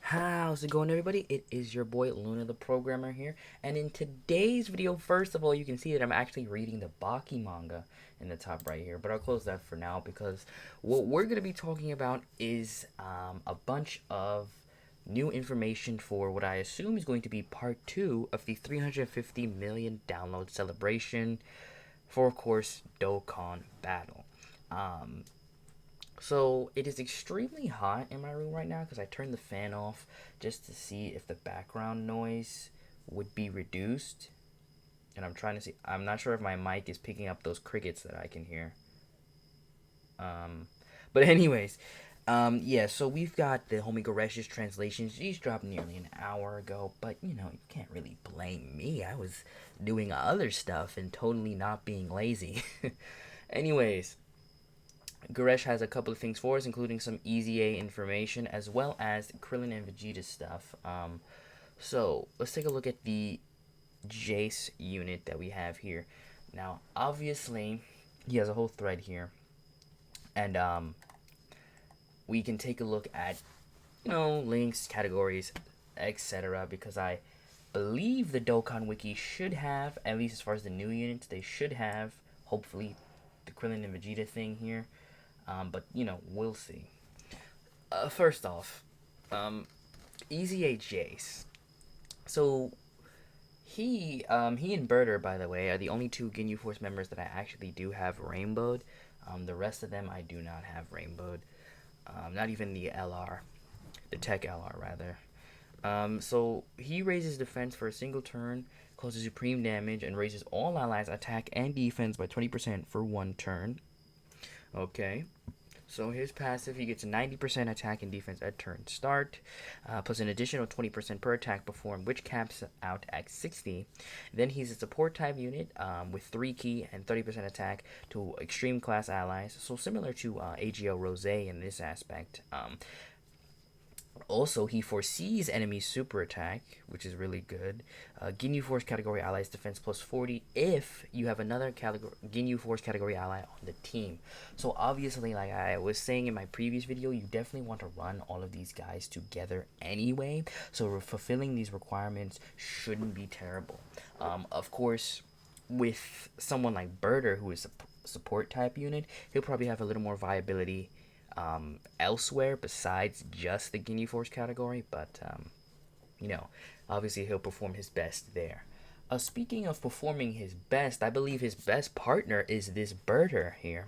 How's it going, everybody? It is your boy Luna the Programmer here, and in today's video, first of all, you can see that I'm actually reading the Baki manga in the top right here, but I'll close that for now because what we're going to be talking about is a bunch of new information for what I assume is going to be part 2 of the 350 million download celebration for, of course, Dokkan Battle. Um, so it is extremely hot in my room right now because I turned the fan off just to see if the background noise would be reduced. And I'm trying to see. I'm not sure if my mic is picking up those crickets that I can hear. Um, but anyways, yeah. So we've got the homie Goresh's translations. These dropped nearly an hour ago, but you can't really blame me. I was doing other stuff and totally not being lazy. Anyways, Goresh has a couple of things for us, including some EZA information as well as Krillin and Vegeta stuff. So let's take a look at the Jace unit that we have here. Now, obviously, he has a whole thread here, and we can take a look at links, categories, etc. Because I believe the Dokkan Wiki should have, at least as far as the new units, they should have hopefully the Krillin and Vegeta thing here. But we'll see. First off, Easy A Jace. So he and Birder, by the way, are the only two Ginyu Force members that I actually do have rainbowed. The rest of them I do not have rainbowed. Not even the LR, the Tech LR rather. So he raises defense for a single turn, causes supreme damage, and raises all allies' attack and defense by 20% for one turn. Okay. So his passive, he gets 90% attack and defense at turn start, plus an additional 20% per attack performed, which caps out at 60. Then he's a support type unit with 3 key and 30% attack to extreme class allies, so similar to AGO Rose in this aspect. Also, he foresees enemy super attack, which is really good. Ginyu Force category allies defense plus 40 if you have another Ginyu Force category ally on the team. So obviously, like I was saying in my previous video, you definitely want to run all of these guys together anyway. So fulfilling these requirements shouldn't be terrible. Of course, with someone like Birder, who is a support type unit, he'll probably have a little more viability elsewhere besides just the Ginyu Force category, but obviously he'll perform his best there. Speaking of performing his best, I believe his best partner is this Birder here.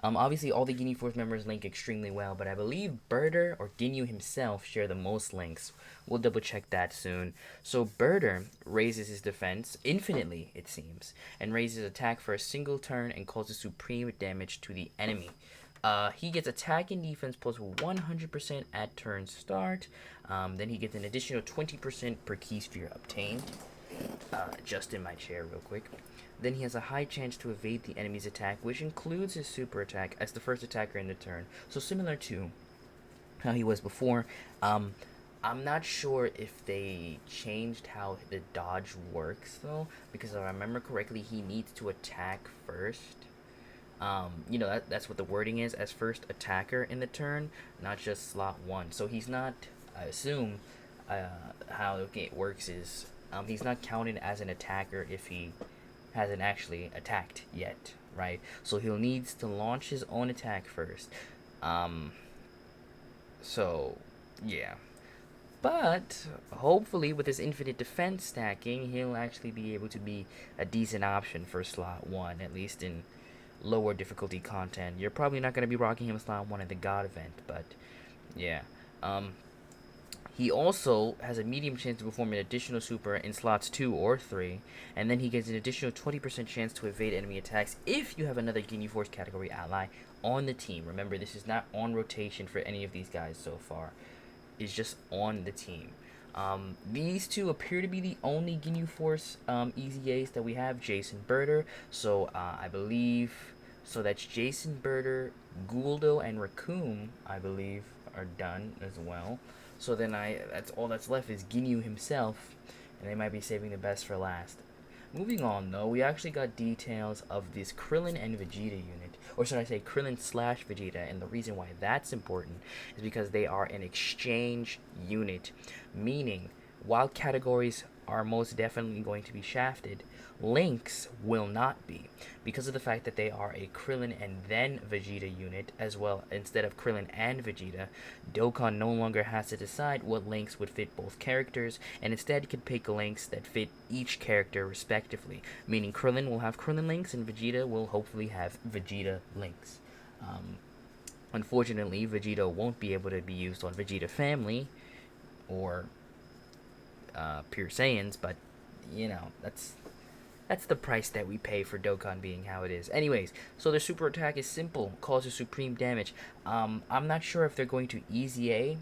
Obviously all the Ginyu Force members link extremely well, but I believe Birder or Ginyu himself share the most links. We'll double check that soon. So Birder raises his defense infinitely, it seems, and raises attack for a single turn and causes supreme damage to the enemy. He gets attack and defense plus 100% at turn start. Then he gets an additional 20% per key sphere obtained. Just in my chair real quick. Then he has a high chance to evade the enemy's attack, which includes his super attack as the first attacker in the turn. So similar to how he was before. I'm not sure if they changed how the dodge works though, because if I remember correctly, he needs to attack first. That's what the wording is, as first attacker in the turn, not just slot 1. So he's not, I assume, how it works is, he's not counted as an attacker if he hasn't actually attacked yet, right? So he'll needs to launch his own attack first. So, yeah. But, hopefully, with his infinite defense stacking, he'll actually be able to be a decent option for slot 1, at least in lower difficulty content. You're probably not going to be rocking him slot 1 at the God event, but yeah. He also has a medium chance to perform an additional super in slots 2 or 3, and then he gets an additional 20% chance to evade enemy attacks if you have another Ginyu Force category ally on the team. Remember, this is not on rotation for any of these guys so far. It's just on the team. These two appear to be the only Ginyu Force EZAs that we have, Jason Birder. So I believe, so that's Jason Birder, Guldo, and Raccoon, I believe, are done as well. So then that's all that's left is Ginyu himself, and they might be saving the best for last. Moving on, though, we actually got details of this Krillin and Vegeta unit, or should I say Krillin slash Vegeta, and the reason why that's important is because they are an exchange unit, meaning while categories are most definitely going to be shafted, links will not be, because of the fact that they are a Krillin and then Vegeta unit, as well, instead of Krillin and Vegeta. Dokkan no longer has to decide what links would fit both characters, and instead can pick links that fit each character respectively, meaning Krillin will have Krillin links and Vegeta will hopefully have Vegeta links. Unfortunately, Vegeta won't be able to be used on Vegeta Family or Pure Saiyans, but you know, that's the price that we pay for Dokkan being how it is. Anyways, so their super attack is simple, causes supreme damage. I'm not sure if they're going to easy A.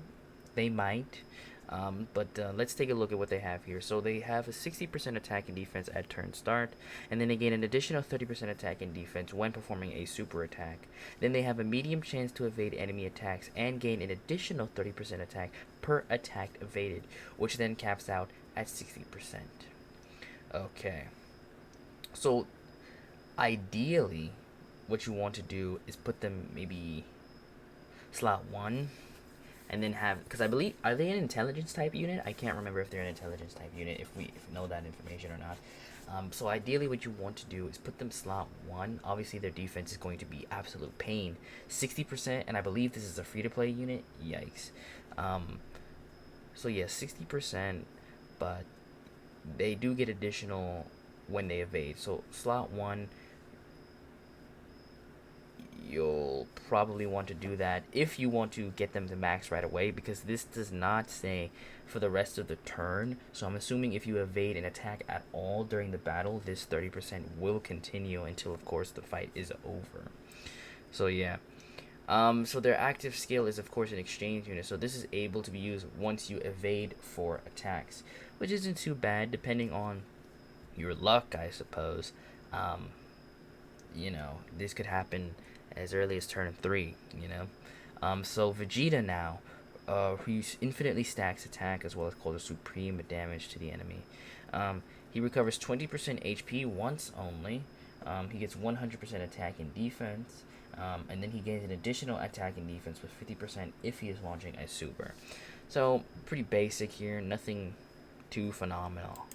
They might. But let's take a look at what they have here. So they have a 60% attack and defense at turn start, and then they gain an additional 30% attack and defense when performing a super attack. Then they have a medium chance to evade enemy attacks and gain an additional 30% attack per attack evaded, which then caps out at 60%. Okay. So, ideally, what you want to do is put them maybe slot 1, and then have, because I believe, are they an intelligence type unit? I can't remember if they're an intelligence type unit, if we know that information or not. So ideally what you want to do is put them slot 1. Obviously their defense is going to be absolute pain. 60%, and I believe this is a free-to-play unit. Yikes. So yeah, 60%, but they do get additional when they evade. So slot 1, you'll probably want to do that if you want to get them to max right away, because this does not say for the rest of the turn. So I'm assuming if you evade an attack at all during the battle, this 30% will continue until, of course, the fight is over. So yeah. So their active skill is, of course, an exchange unit. So this is able to be used once you evade 4 attacks, which isn't too bad, depending on your luck, I suppose. You know, this could happen as early as turn 3, you know. So Vegeta now, who infinitely stacks attack as well as causes supreme damage to the enemy. He recovers 20% HP once only. He gets 100% attack and defense. And then he gains an additional attack and defense with 50% if he is launching a super. So, pretty basic here, nothing too phenomenal.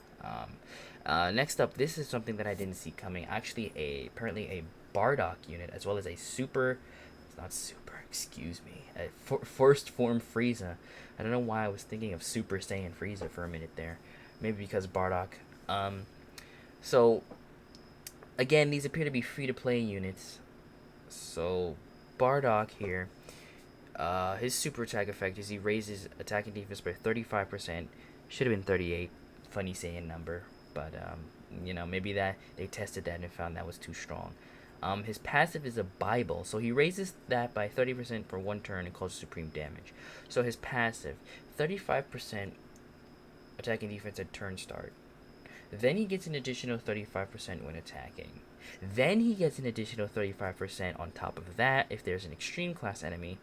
Next up, this is something that I didn't see coming. Actually, apparently a Bardock unit, as well as a super, it's not super, excuse me, a first form Frieza. I don't know why I was thinking of Super Saiyan Frieza for a minute there. Maybe because Bardock. So, again, these appear to be free-to-play units. So, Bardock here, his super attack effect is he raises attack and defense by 35%. Should have been 38. Funny Saiyan number. But, you know, maybe that they tested that and found that was too strong. His passive is a Bible, so he raises that by 30% for 1 turn and causes supreme damage. So his passive, 35% attack and defense at turn start. Then he gets an additional 35% when attacking. Then he gets an additional 35% on top of that if there's an extreme class enemy.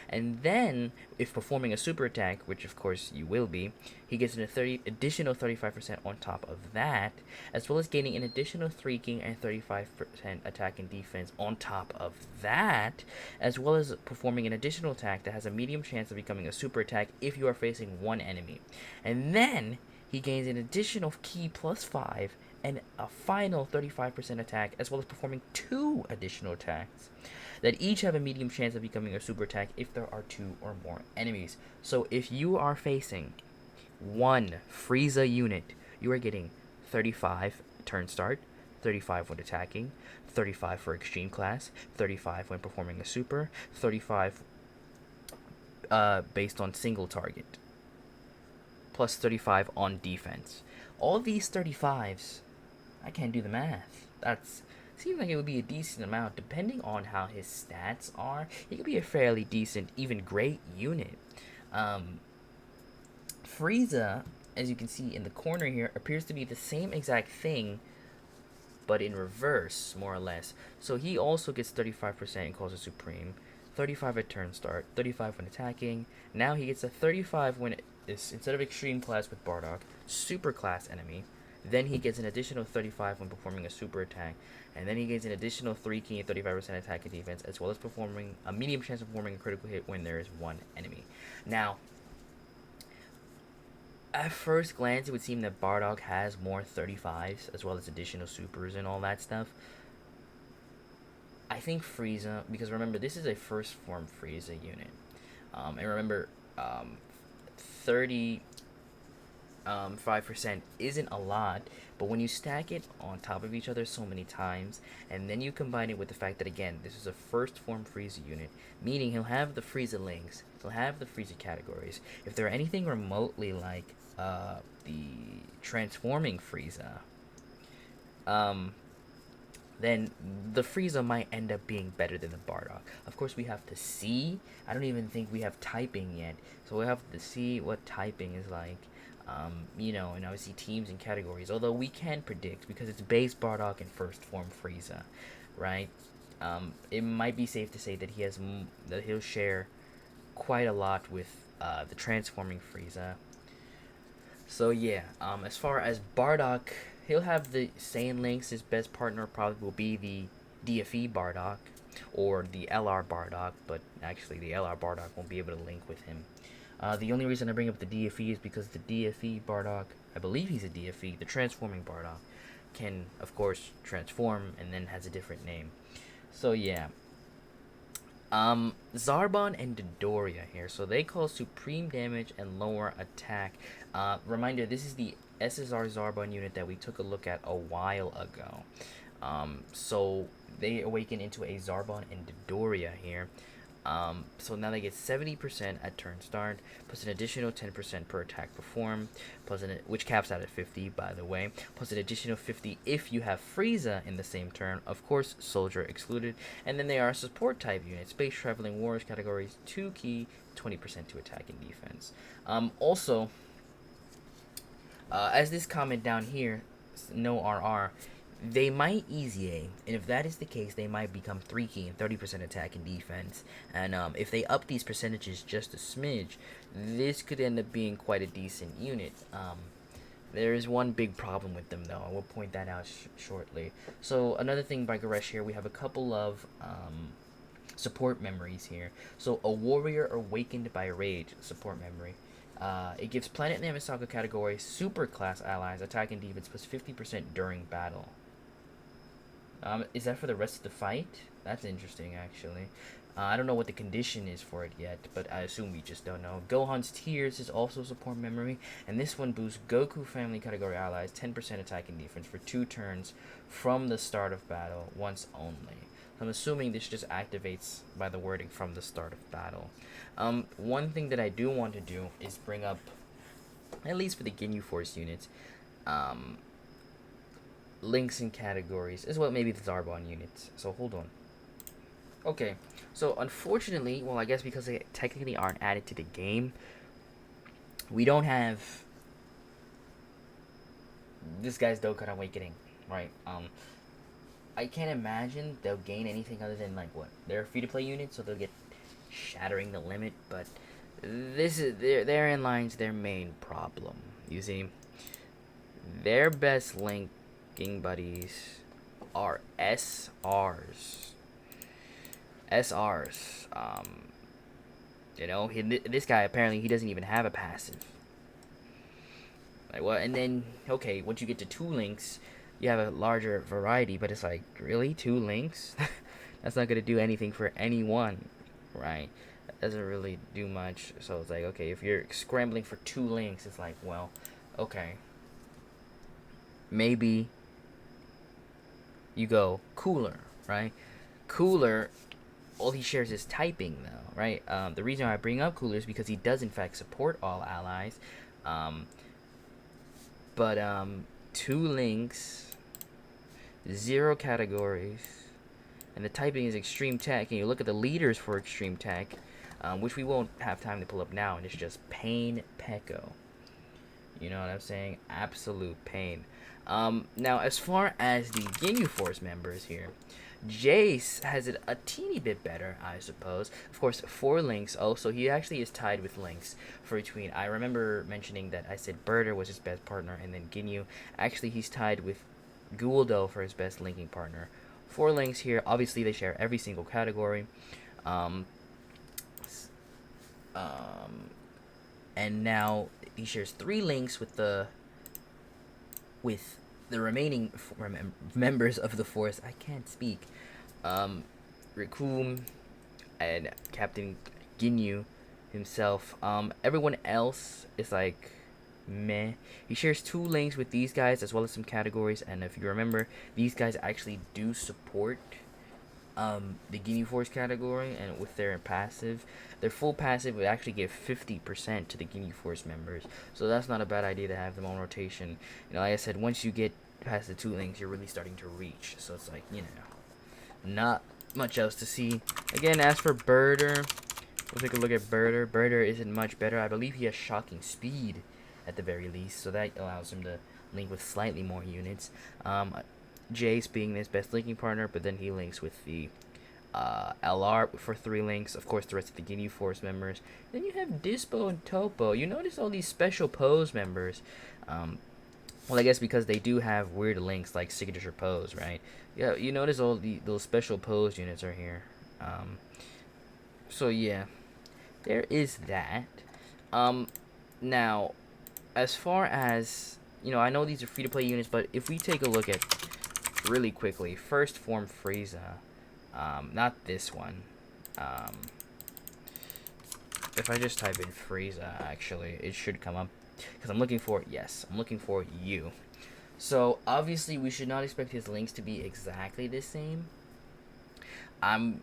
And then, if performing a super attack, which of course you will be, he gets an additional 35% on top of that, as well as gaining an additional 3 king and 35% attack and defense on top of that, as well as performing an additional attack that has a medium chance of becoming a super attack if you are facing 1 enemy. And then, he gains an additional key plus 5 and a final 35% attack, as well as performing 2 additional attacks that each have a medium chance of becoming a super attack if there are 2 or more enemies. So if you are facing 1 Frieza unit, you are getting 35 turn start, 35 when attacking, 35 for extreme class, 35 when performing a super, 35 based on single target, plus 35 on defense. All these 35s, I can't do the math. That seems like it would be a decent amount. Depending on how his stats are, it could be a fairly decent, even great unit. Frieza, as you can see in the corner here, appears to be the same exact thing, but in reverse, more or less. So he also gets 35% and calls it supreme, 35 at turn start, 35 when attacking. Now he gets a 35 when it's, instead of extreme class with Bardock, super class enemy, Then he gets an additional 35 when performing a super attack. And then he gains an additional 3 key and 35% attack and defense, as well as performing a medium chance of performing a critical hit when there is one enemy. Now, at first glance, it would seem that Bardock has more 35s, as well as additional supers and all that stuff. I think Frieza, because remember, this is a first form Frieza unit. And remember, 30 5% isn't a lot, but when you stack it on top of each other so many times, and then you combine it with the fact that, again, this is a first form Frieza unit, meaning he'll have the Frieza links, he'll have the Frieza categories. If they're anything remotely like the transforming Frieza, then the Frieza might end up being better than the Bardock. Of course, we have to see. I don't even think we have typing yet, so we have to see what typing is like. And obviously teams and categories. Although we can predict because it's base Bardock and first form Frieza, right? It might be safe to say that that he'll share quite a lot with the transforming Frieza. So yeah, as far as Bardock, he'll have the same links. His best partner probably will be the DFE Bardock or the LR Bardock, but actually the LR Bardock won't be able to link with him. The only reason I bring up the DFE is because the DFE Bardock, I believe he's a DFE, the transforming Bardock, can, of course, transform and then has a different name. So, yeah. Zarbon and Dodoria here. So, they call supreme damage and lower attack. Reminder, this is the SSR Zarbon unit that we took a look at a while ago. So, they awaken into a Zarbon and Dodoria here. So now they get 70% at turn start, plus an additional 10% per attack performed, which caps out at 50, by the way, plus an additional 50 if you have Frieza in the same turn, of course, Soldier excluded, and then they are support type units, Space Traveling Warriors categories, 2 key, 20% to attack and defense. Also, as this comment down here, no RR, they might easy aim, and if that is the case, they might become 3 key and 30% attack and defense. And if they up these percentages just a smidge, this could end up being quite a decent unit. There is one big problem with them, though. I will point that out shortly. So another thing by Goresh here, we have a couple of support memories here. So a warrior awakened by rage support memory. It gives Planet Namasaka category super class allies attack and defense plus 50% during battle. Is that for the rest of the fight? That's interesting, actually. I don't know what the condition is for it yet, but I assume we just don't know. Gohan's Tears is also support memory, and this one boosts Goku family category allies 10% attack and defense for 2 turns from the start of battle, once only. I'm assuming this just activates by the wording from the start of battle. One thing that I do want to do is bring up, at least for the Ginyu Force units, links and categories, as well maybe the Zarbon units. So hold on. Okay, so unfortunately, well, I guess because they technically aren't added to the game, we don't have this guy's Dokkan Awakening, right? I can't imagine they'll gain anything other than, like, what? They're a free-to-play unit, so they'll get Shattering the Limit, but this is, therein lies their main problem. You see, their best linking buddies are SRs. SRs. This guy, apparently, he doesn't even have a passive. Like, well, and then, okay, once you get to 2 links, you have a larger variety, but it's like, really? 2 links? That's not going to do anything for anyone, right? That doesn't really do much. So it's like, okay, if you're scrambling for 2 links, it's like, well, okay. Maybe you go Cooler, right? Cooler, all he shares is typing, though, right? The reason why I bring up Cooler is because he does, in fact, support all allies. But 2 links, 0 categories, and the typing is Extreme Tech. And you look at the leaders for Extreme Tech, which we won't have time to pull up now, and it's just Pain Peko. You know what I'm saying? Absolute pain. Now, as far as the Ginyu Force members here, Jace has it a teeny bit better, I suppose. Of course, for Lynx, so he actually is tied with Lynx for between. I remember mentioning that I said Birder was his best partner, and then Ginyu. Actually, he's tied with Guldo for his best linking partner. For Lynx here, obviously they share every single category. Um, um, and now he shares 3 links with the remaining members of the Force. I can't speak. Raccoon and Captain Ginyu himself. Everyone else is like meh. He shares 2 links with these guys as well as some categories, and if you remember, these guys actually do support the Ginyu Force category, and with their passive, their full passive would actually give 50% to the Ginyu Force members. So that's not a bad idea to have them on rotation. You know, like I said, once you get past the 2 links, you're really starting to reach. So it's like, you know, not much else to see. Again, as for Birder, we'll take a look at Birder. Birder isn't much better. I believe he has shocking speed at the very least, so that allows him to link with slightly more units. Jace being his best linking partner, but then he links with the LR for 3 links. Of course, the rest of the Ginyu Force members. Then you have Dispo and Topo. You notice all these special pose members. Well, I guess because they do have weird links like signature pose, right? Yeah, you notice all those special pose units are here. So yeah, there is that. Now, as far as, you know, I know these are free to play units, but if we take a look at really quickly, first form Frieza, not this one. If I just type in Frieza, actually, it should come up. Because I'm looking for, yes, I'm looking for you. So, obviously, we should not expect his links to be exactly the same. I'm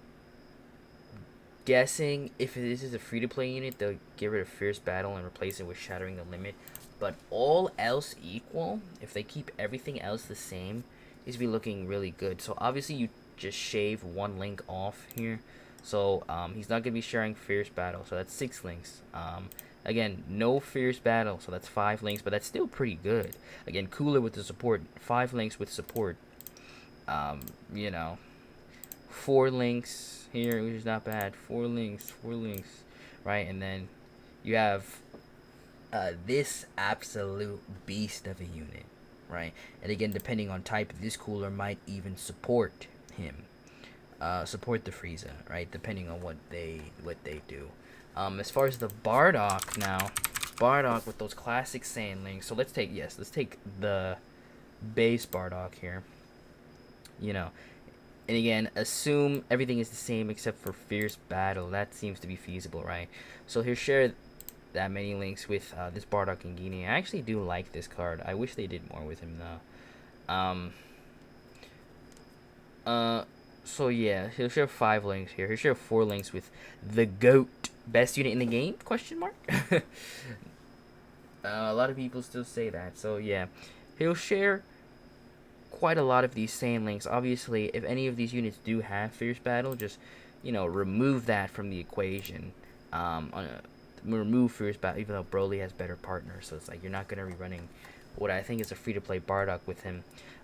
guessing if this is a free-to-play unit, they'll get rid of Fierce Battle and replace it with Shattering the Limit. But all else equal, if they keep everything else the same, is be looking really good. So, obviously, you just shave 1 link off here. So, he's not going to be sharing Fierce Battle, so that's 6 links. Again, no Fierce Battle, so that's 5 links, but that's still pretty good. Again, cooler with the support, 5 links with support. You know, 4 links here, which is not bad. 4 links, right? And then you have this absolute beast of a unit, right? And again, depending on type, this cooler might even support him. Support the Frieza, right? Depending on what they do. As far as the Bardock now, Bardock with those classic Saiyan links. So let's take the base Bardock here. You know, and again, assume everything is the same except for Fierce Battle. That seems to be feasible, right? So here, share that many links with this Bardock and Ginyu. I actually do like this card. I wish they did more with him though. So yeah, he'll share 5 links here. He'll share 4 links with the GOAT, best unit in the game? Question mark. A lot of people still say that. So yeah, he'll share quite a lot of these same links. Obviously, if any of these units do have Fierce Battle, just, you know, remove that from the equation. Remove Fierce Battle, even though Broly has better partners. So it's like you're not gonna be running what I think is a free-to-play Bardock with him.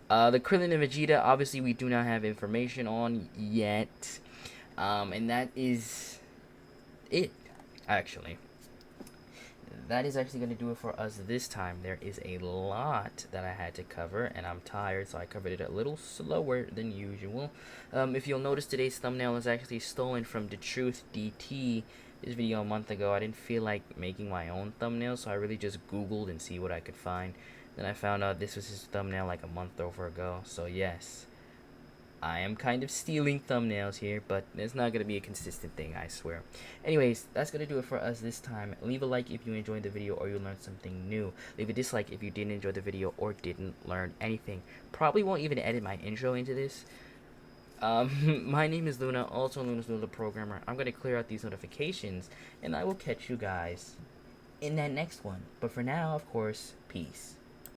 The Krillin and Vegeta, obviously, we do not have information on yet. And that is it, actually. That is actually going to do it for us this time. There is a lot that I had to cover, and I'm tired, so I covered it a little slower than usual. If you'll notice, today's thumbnail is actually stolen from The Truth DT. This video a month ago, I didn't feel like making my own thumbnail, so I really just Googled and see what I could find. Then I found out this was his thumbnail like a month over ago. So yes, I am kind of stealing thumbnails here, but it's not going to be a consistent thing, I swear. Anyways, that's going to do it for us this time. Leave a like if you enjoyed the video or you learned something new. Leave a dislike if you didn't enjoy the video or didn't learn anything. Probably won't even edit my intro into this. My name is Luna, also known as Luna the Programmer. I'm going to clear out these notifications, and I will catch you guys in that next one. But for now, of course, peace.